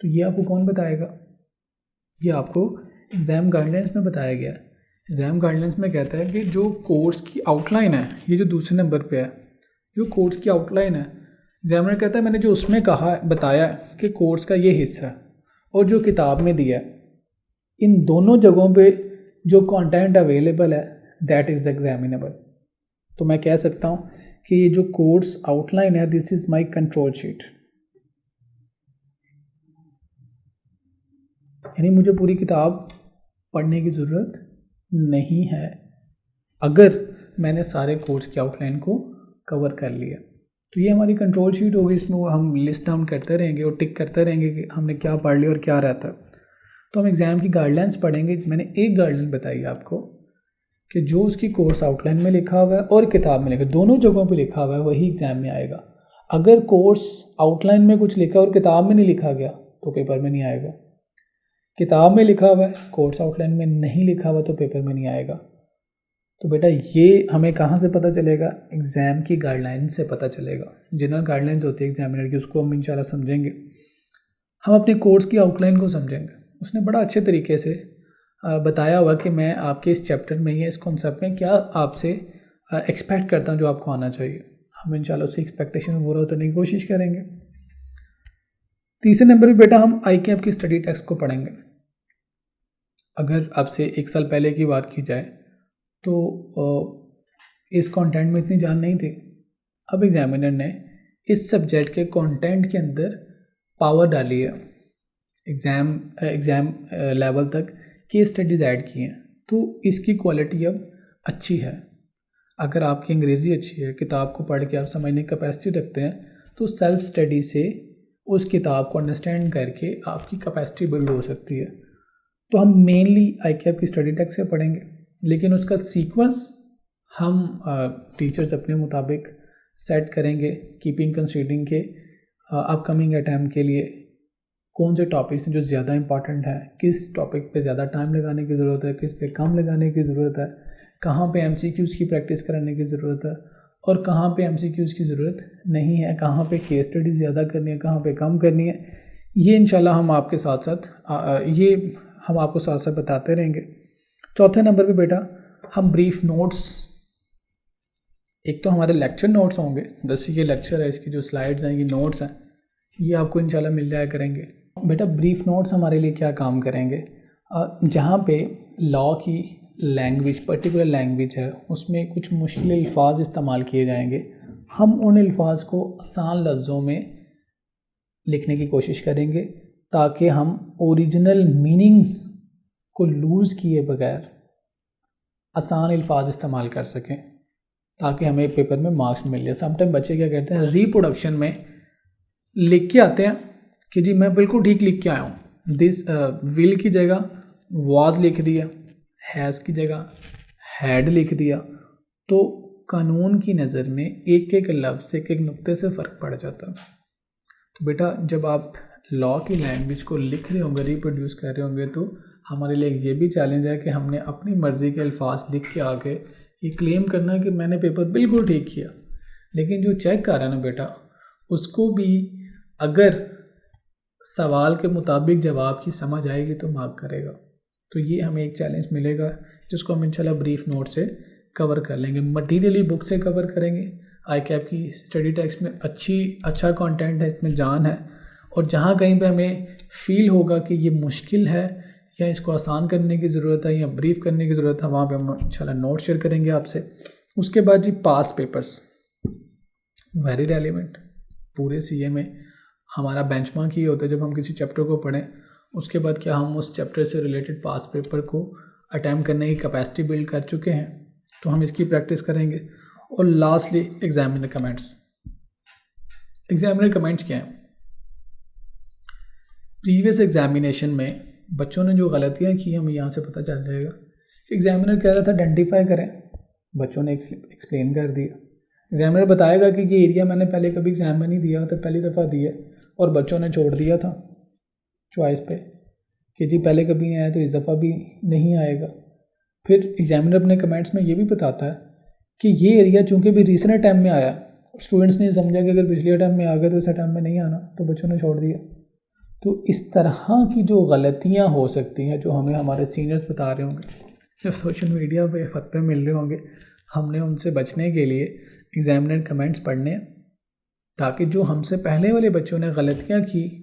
तो ये आपको कौन बताएगा? ये आपको एग्ज़ाम गाइडलाइंस में बताया गया है। एग्ज़ाम गाइडलाइंस में कहता है कि जो कोर्स की आउटलाइन है, ये जो दूसरे नंबर पे है, जो कोर्स की आउटलाइन है, एग्जामिनर कहता है मैंने जो उसमें कहा बताया कि कोर्स का ये हिस्सा है और जो किताब में दिया है, इन दोनों जगहों पे जो कंटेंट अवेलेबल है दैट इज़ एग्जामिनेबल। तो मैं कह सकता हूँ कि ये जो कोर्स आउटलाइन है, this is my control sheet. यानी मुझे पूरी किताब पढ़ने की ज़रूरत नहीं है अगर मैंने सारे कोर्स की आउटलाइन को कवर कर लिया। तो ये हमारी कंट्रोल शीट होगी, इसमें वो हम लिस्ट डाउन करते रहेंगे और टिक करते रहेंगे कि हमने क्या पढ़ लिया और क्या रहता है। तो हम एग्ज़ाम की गाइडलाइंस पढ़ेंगे। मैंने एक गाइडलाइन बताई आपको कि जो उसकी कोर्स आउटलाइन में लिखा हुआ है और किताब में लिखा, दोनों जगहों पे लिखा हुआ है, वही एग्ज़ाम में आएगा। अगर कोर्स आउटलाइन में कुछ लिखा और किताब में नहीं लिखा गया तो पेपर में नहीं आएगा। किताब में लिखा हुआ है, कोर्स आउटलाइन में नहीं लिखा हुआ तो पेपर में नहीं आएगा। तो बेटा ये हमें कहाँ से पता चलेगा, एग्ज़ाम की गाइडलाइन से पता चलेगा। जनरल गाइडलाइंस होती है एग्जामिनर की, उसको हम इंशाल्लाह समझेंगे। हम अपने कोर्स की आउटलाइन को समझेंगे। उसने बड़ा अच्छे तरीके से बताया हुआ कि मैं आपके इस चैप्टर में या इस कॉन्सेप्ट में क्या आपसे एक्सपेक्ट करता हूँ जो आपको आना चाहिए। हम इंशाल्लाह उसी एक्सपेक्टेशन में पूरा उतरने की कोशिश करेंगे। तीसरे नंबर पे बेटा हम ICAP की स्टडी टेक्स्ट को पढ़ेंगे। अगर आपसे 1 साल पहले की बात की जाए तो इस कंटेंट में इतनी जान नहीं थी। अब एग्जामिनर ने इस सब्जेक्ट के कंटेंट के अंदर पावर डाली है, एग्ज़ाम लेवल तक केस स्टडीज़ ऐड की हैं, तो इसकी क्वालिटी अब अच्छी है। अगर आपकी अंग्रेज़ी अच्छी है, किताब को पढ़ के आप समझने की कैपेसिटी रखते हैं, तो सेल्फ स्टडी से उस किताब को अंडरस्टैंड करके आपकी कैपेसिटी बिल्ड हो सकती है। तो हम मेनली ICAP की स्टडी टेक्स्ट से पढ़ेंगे, लेकिन उसका सीक्वेंस हम टीचर्स अपने मुताबिक सेट करेंगे, कीपिंग कंसीडरिंग के अपकमिंग अटैम्प्ट के लिए कौन से टॉपिक्स हैं जो ज़्यादा इंपॉर्टेंट है, किस टॉपिक पे ज़्यादा टाइम लगाने की ज़रूरत है, किस पे कम लगाने की ज़रूरत है, कहाँ पे MCQs की प्रैक्टिस कराने की ज़रूरत है और कहाँ पे MCQs की ज़रूरत नहीं है, कहाँ पे केस स्टडी ज़्यादा करनी है, कहाँ पे कम करनी है। ये इंशाल्लाह हम आपके साथ साथ बताते रहेंगे। चौथे नंबर पे बेटा हम ब्रीफ नोट्स, एक तो हमारे लेक्चर नोट्स होंगे, 10 के लेक्चर है, इसकी जो स्लाइड्स हैं, ये नोट्स हैं, ये आपको इंशाल्लाह मिल जाया करेंगे। बेटा ब्रीफ नोट्स हमारे लिए क्या काम करेंगे, जहाँ पे लॉ की लैंग्वेज, पर्टिकुलर लैंग्वेज है, उसमें कुछ मुश्किल अल्फाज इस्तेमाल किए जाएंगे, हम उन अल्फाज को आसान लफ्ज़ों में लिखने की कोशिश करेंगे ताकि हम ओरिजिनल मीनिंग्स को लूज़ किए बगैर आसान अल्फाज इस्तेमाल कर सकें, ताकि हमें पेपर में मार्क्स मिल जाए। समटाइम बच्चे क्या करते हैं, रीप्रोडक्शन में लिख के आते हैं कि जी मैं बिल्कुल ठीक लिख के आया हूँ, दिस विल की जगह वाज लिख दिया, हैज़ की जगह हैड लिख दिया, तो कानून की नज़र में एक एक लफ्ज़ एक एक नुक्ते से फ़र्क पड़ जाता है। तो बेटा जब आप लॉ की लैंग्वेज को लिख रहे होंगे, रिप्रोड्यूस कर रहे होंगे, तो हमारे लिए ये भी चैलेंज है कि हमने अपनी मर्ज़ी के अल्फाज लिख के आके ये क्लेम करना कि मैंने पेपर बिल्कुल ठीक किया, लेकिन जो चेक कर रहा है ना बेटा, उसको भी अगर सवाल के मुताबिक जवाब की समझ आएगी तो मार्क करेगा। तो ये हमें एक चैलेंज मिलेगा जिसको हम इंशाल्लाह ब्रीफ नोट से कवर कर लेंगे। मटीरियली बुक से कवर करेंगे, ICAP की स्टडी टेक्स्ट में अच्छा कंटेंट है, इसमें जान है, और जहाँ कहीं पे हमें फील होगा कि ये मुश्किल है या इसको आसान करने की ज़रूरत है या ब्रीफ करने की ज़रूरत है, वहाँ पे हम इंशाल्लाह नोट शेयर करेंगे आपसे। उसके बाद जी पास पेपर्स, वेरी रेलिवेंट। पूरे CA में हमारा बेंचमार्क ये होता है, जब हम किसी चैप्टर को पढ़ें उसके बाद क्या हम उस चैप्टर से रिलेटेड पास पेपर को अटैम्प्ट करने की कैपेसिटी बिल्ड कर चुके हैं, तो हम इसकी प्रैक्टिस करेंगे। और lastly examiner comments. Examiner comments क्या हैं? प्रीवियस एग्जामिनेशन में बच्चों ने जो गलतियां की हमें यहाँ से पता चल जाएगा। एग्जामिनर कह रहा था आइडेंटिफाई करें, बच्चों ने एक्सप्लेन कर दिया। एग्जामिनर बताएगा कि ये एरिया मैंने पहले कभी एग्जाम में नहीं दिया था, पहली दफ़ा दिया, और बच्चों ने छोड़ दिया था चॉइस पे कि जी पहले कभी नहीं आया तो इस दफ़ा भी नहीं आएगा। फिर एग्जामिनर अपने कमेंट्स में ये भी बताता है कि ये एरिया चूँकि भी रिसेंट टाइम में आया, स्टूडेंट्स ने समझा कि अगर पिछले टाइम में आ गया तो इस टाइम में नहीं आना, तो बच्चों ने छोड़ दिया। तो इस तरह की जो गलतियाँ हो सकती हैं, जो हमें हमारे सीनियर्स बता रहे होंगे, जो सोशल मीडिया पे फतवे मिल रहे होंगे, हमने उनसे बचने के लिए एग्जामिनर कमेंट्स पढ़ने, ताकि जो हमसे पहले वाले बच्चों ने गलतियाँ की,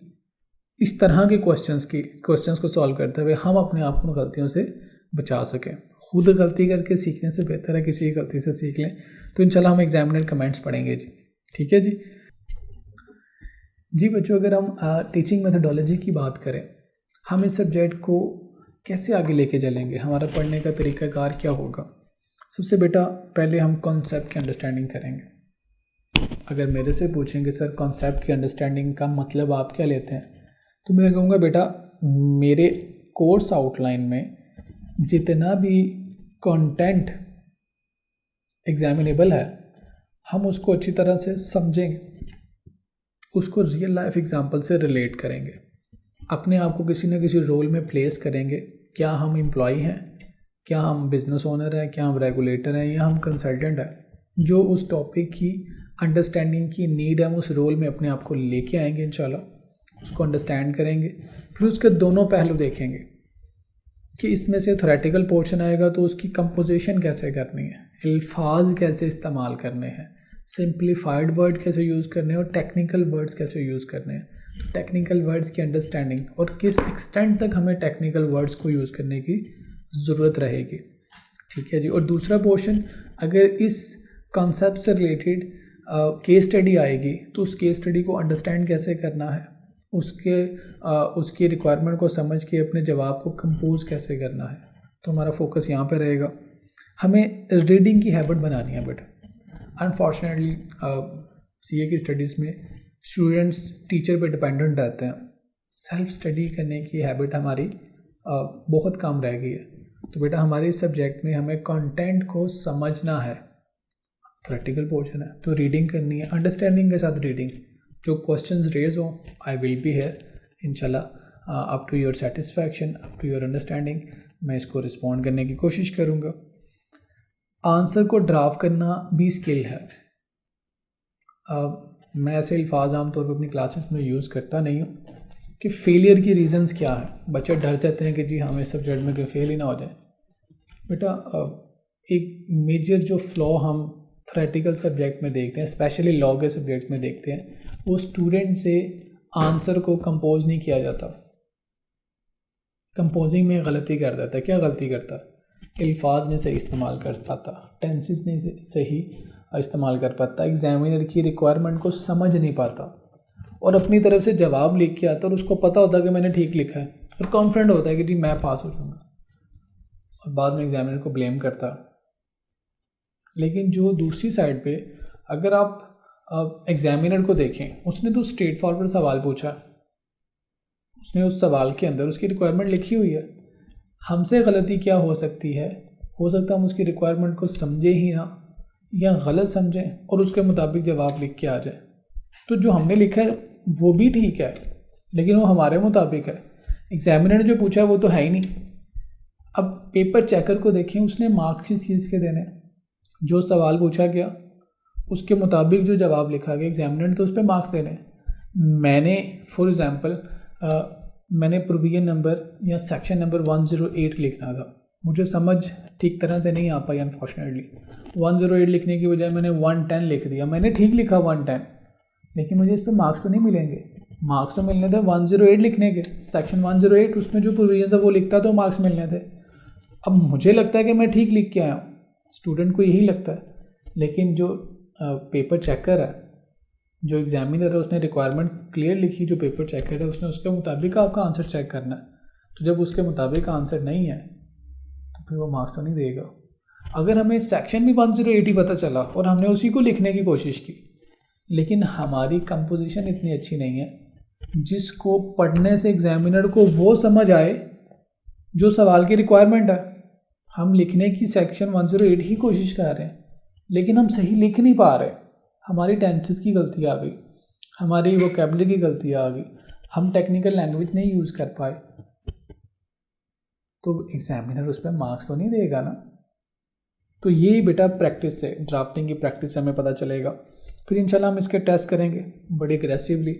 इस तरह के क्वेश्चंस को सॉल्व करते हुए हम अपने आप को गलतियों से बचा सकें। खुद गलती करके सीखने से बेहतर है किसी की गलती से सीख लें। तो इंशाल्लाह हम एग्जामिनर कमेंट्स पढ़ेंगे जी, ठीक है जी बच्चों, अगर हम टीचिंग मेथडोलॉजी की बात करें, हम इस सब्जेक्ट को कैसे आगे लेके चलेंगे, हमारा पढ़ने का तरीक़ाकार क्या होगा। सबसे बेटा पहले हम कॉन्सेप्ट की अंडरस्टैंडिंग करेंगे। अगर मेरे से पूछेंगे सर कॉन्सेप्ट की अंडरस्टैंडिंग का मतलब आप क्या लेते हैं, तो मैं कहूँगा बेटा मेरे कोर्स आउटलाइन में जितना भी कंटेंट एग्जामिनेबल है, हम उसको अच्छी तरह से समझेंगे, उसको रियल लाइफ एग्जांपल से रिलेट करेंगे, अपने आप को किसी न किसी रोल में प्लेस करेंगे। क्या हम एम्प्लॉय हैं क्या हम बिज़नेस ओनर हैं, क्या हम रेगुलेटर हैं, या हम कंसल्टेंट हैं। जो उस टॉपिक की अंडरस्टैंडिंग की नीड है, हम उस रोल में अपने आप को लेके आएंगे इंशाल्लाह, उसको अंडरस्टैंड करेंगे। फिर उसके दोनों पहलू देखेंगे कि इसमें से थ्योरेटिकल पोर्शन आएगा तो उसकी कंपोजिशन कैसे करनी है, अल्फाज कैसे इस्तेमाल करने हैं, सिंप्लीफाइड वर्ड कैसे यूज़ करने हैं, और टेक्निकल वर्ड्स कैसे यूज़ करने हैं। तो टेक्निकल वर्ड्स की अंडरस्टैंडिंग और किस एक्सटेंट तक हमें टेक्निकल वर्ड्स को यूज़ करने की ज़रूरत रहेगी, ठीक है जी। और दूसरा पोर्शन, अगर इस कॉन्सेप्ट से रिलेटेड केस स्टडी आएगी तो उस केस स्टडी को अंडरस्टैंड कैसे करना है, उसकी रिक्वायरमेंट को समझ के अपने जवाब को कंपोज कैसे करना है। तो हमारा फोकस यहाँ पे रहेगा। हमें रीडिंग की हैबिट बनानी है बेटा। अनफॉर्चुनेटली सीए की स्टडीज़ में स्टूडेंट्स टीचर पे डिपेंडेंट रहते हैं, सेल्फ स्टडी करने की हैबिट हमारी बहुत कम रह गई है। तो बेटा हमारे इस सब्जेक्ट में हमें कंटेंट को समझना है, थ्योरेटिकल पोर्शन है तो रीडिंग करनी है, अंडरस्टैंडिंग के साथ रीडिंग। जो क्वेश्चंस रेज हो, आई विल बी हियर इंशाल्लाह, up to your satisfaction, up to your understanding, मैं इसको रिस्पॉन्ड करने की कोशिश करूँगा। आंसर को ड्राफ्ट करना भी स्किल है। मैं ऐसे अल्फाज आमतौर पर अपनी क्लासेस में यूज़ करता नहीं हूँ कि फेलियर की रीज़न्स क्या है। बच्चे डर जाते हैं कि जी हम इस सब्जेक्ट में कहीं फेल ही ना हो जाए। बेटा एक मेजर जो फ्लॉ हम थ्योरेटिकल सब्जेक्ट में देखते हैं, स्पेशली लॉ के सब्जेक्ट में देखते हैं, वो स्टूडेंट से आंसर को कंपोज नहीं किया जाता, कंपोजिंग में गलती कर देता है। क्या गलती करता है? अल्फाज नहीं सही इस्तेमाल कर पाता, टेंसेस नहीं सही इस्तेमाल कर पाता, एग्जामिनर की रिक्वायरमेंट को समझ नहीं पाता और अपनी तरफ से जवाब लिख के आता और उसको पता होता है कि मैंने ठीक लिखा है और कॉन्फिडेंट होता है कि जी मैं पास हो जाऊँगा, और बाद में एग्जामिनर को ब्लेम करता। लेकिन जो दूसरी साइड पे अगर आप एग्जामिनर को देखें, उसने तो स्ट्रेट फॉरवर्ड सवाल पूछा, उसने उस सवाल के अंदर उसकी रिक्वायरमेंट लिखी हुई है। हमसे गलती क्या हो सकती है? हो सकता है हम उसकी रिक्वायरमेंट को समझे ही ना, या गलत समझें और उसके मुताबिक जवाब लिख के आ जाए। तो जो हमने लिखा है वो भी ठीक है, लेकिन वो हमारे मुताबिक है। एग्जामिनर ने जो पूछा है वो तो है ही नहीं। अब पेपर चेकर को देखें, उसने मार्क्स इस चीज़ के देने, जो सवाल पूछा गया उसके मुताबिक जो जवाब लिखा गया, एग्जामिनर ने तो उस पर मार्क्स देने। मैंने फॉर एग्ज़ाम्पल मैंने प्रोविजन नंबर या सेक्शन नंबर 108 लिखना था, मुझे समझ ठीक तरह से नहीं आ पाई अनफॉर्चुनेटली। 108 लिखने की बजाय मैंने 110 लिख दिया। मैंने ठीक लिखा 110, लेकिन मुझे इस पर मार्क्स तो नहीं मिलेंगे। मार्क्स तो मिलने थे 108 लिखने के, सेक्शन 108 उसमें जो प्रोविजन था वो लिखता तो मार्क्स मिलने थे। अब मुझे लगता है कि मैं ठीक लिख के आया हूँ, स्टूडेंट को यही लगता है, लेकिन जो पेपर चेकर है, जो एग्जामिनर है, उसने रिक्वायरमेंट क्लियर लिखी, जो पेपर चेकर है उसने उसके मुताबिक आपका आंसर चेक करना है। तो जब उसके मुताबिक आंसर नहीं है तो फिर वो मार्क्स तो नहीं देगा। अगर हमें सेक्शन भी 108 ही पता चला और हमने उसी को लिखने की कोशिश की, लेकिन हमारी कंपोजिशन इतनी अच्छी नहीं है जिसको पढ़ने से एग्जामिनर को वो समझ आए जो सवाल की रिक्वायरमेंट है। हम लिखने की सेक्शन 108 ही कोशिश कर रहे हैं, लेकिन हम सही लिख नहीं पा रहे। हमारी टेंसेस की गलती आ गई, हमारी वोकैबुलरी की गलती आ गई, हम टेक्निकल लैंग्वेज नहीं यूज़ कर पाए, तो एग्जामिनर उस पर मार्क्स तो नहीं देगा ना। तो ये बेटा प्रैक्टिस से, ड्राफ्टिंग की प्रैक्टिस से हमें पता चलेगा। फिर इंशाल्लाह हम इसके टेस्ट करेंगे बड़ी एग्रेसिवली,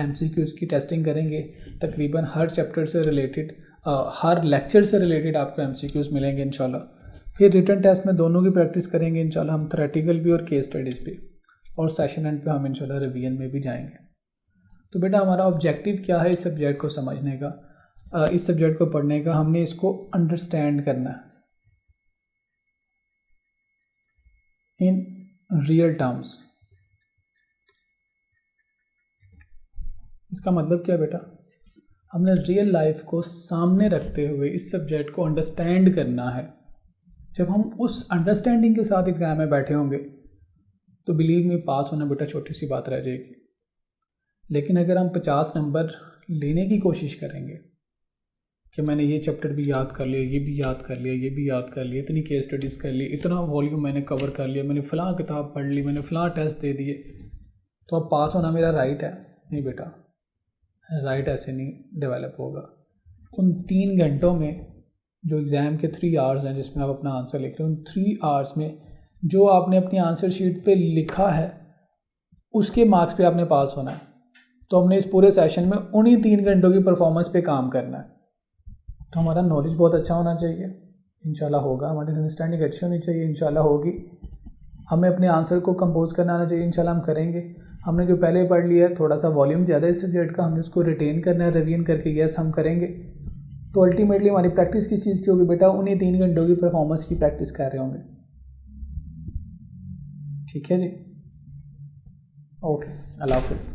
एमसीक्यूज़ की टेस्टिंग करेंगे। तकरीबन हर चैप्टर से रिलेटेड, हर लेक्चर से रिलेटेड आपको एमसीक्यूज़ मिलेंगे इंशाल्लाह। फिर रिटन टेस्ट में दोनों की प्रैक्टिस करेंगे इंशाल्लाह हम, थ्योरेटिकल भी और केस स्टडीज़ भी, और सेशन एंड पे हम इंशाल्लाह रिवीजन में भी जाएंगे। तो बेटा हमारा ऑब्जेक्टिव क्या है इस सब्जेक्ट को समझने का, इस सब्जेक्ट को पढ़ने का? हमने इसको अंडरस्टैंड करना है इन रियल टर्म्स। इसका मतलब क्या बेटा? हमने रियल लाइफ को सामने रखते हुए इस सब्जेक्ट को अंडरस्टैंड करना है। जब हम उस अंडरस्टैंडिंग के साथ एग्ज़ाम में बैठे होंगे तो बिलीव में पास होना बेटा छोटी सी बात रह जाएगी। लेकिन अगर हम 50 नंबर लेने की कोशिश करेंगे कि मैंने ये चैप्टर भी याद कर लिया, ये भी याद कर लिया, ये भी याद कर लिया, इतनी केस स्टडीज़ कर ली, इतना वॉल्यूम मैंने कवर कर लिया, मैंने फ़लाँ किताब पढ़ ली, मैंने फ़लाँ टेस्ट दे दिए, तो अब पास होना मेरा राइट है? नहीं बेटा, राइट ऐसे नहीं डेवलप होगा। उन 3 घंटों में जो एग्ज़ाम के 3 आवर्स हैं जिसमें आप अपना आंसर लिख रहे हो, उन 3 आवर्स में जो आपने अपनी आंसर शीट पे लिखा है उसके मार्क्स पे आपने पास होना है। तो हमने इस पूरे सेशन में उन्हीं 3 घंटों की परफॉर्मेंस पे काम करना है। तो हमारा नॉलेज बहुत अच्छा होना चाहिए, इंशाल्लाह होगा। हमारी अंडरस्टैंडिंग अच्छी होनी चाहिए, इंशाल्लाह होगी। हमें अपने आंसर को कंपोज करना आना चाहिए, इंशाल्लाह हम करेंगे। हमने जो पहले पढ़ लिया है थोड़ा सा वॉल्यूम ज़्यादा है इस सब्जेक्ट का, हमने उसको रिटेन करना है, रिवीजन करके यस हम करेंगे। तो अल्टीमेटली हमारी प्रैक्टिस किस चीज़ की होगी बेटा? उन्हीं 3 घंटों की परफॉर्मेंस की प्रैक्टिस कर रहे होंगे। ठीक है जी, ओके, अल्लाह हाफिज़।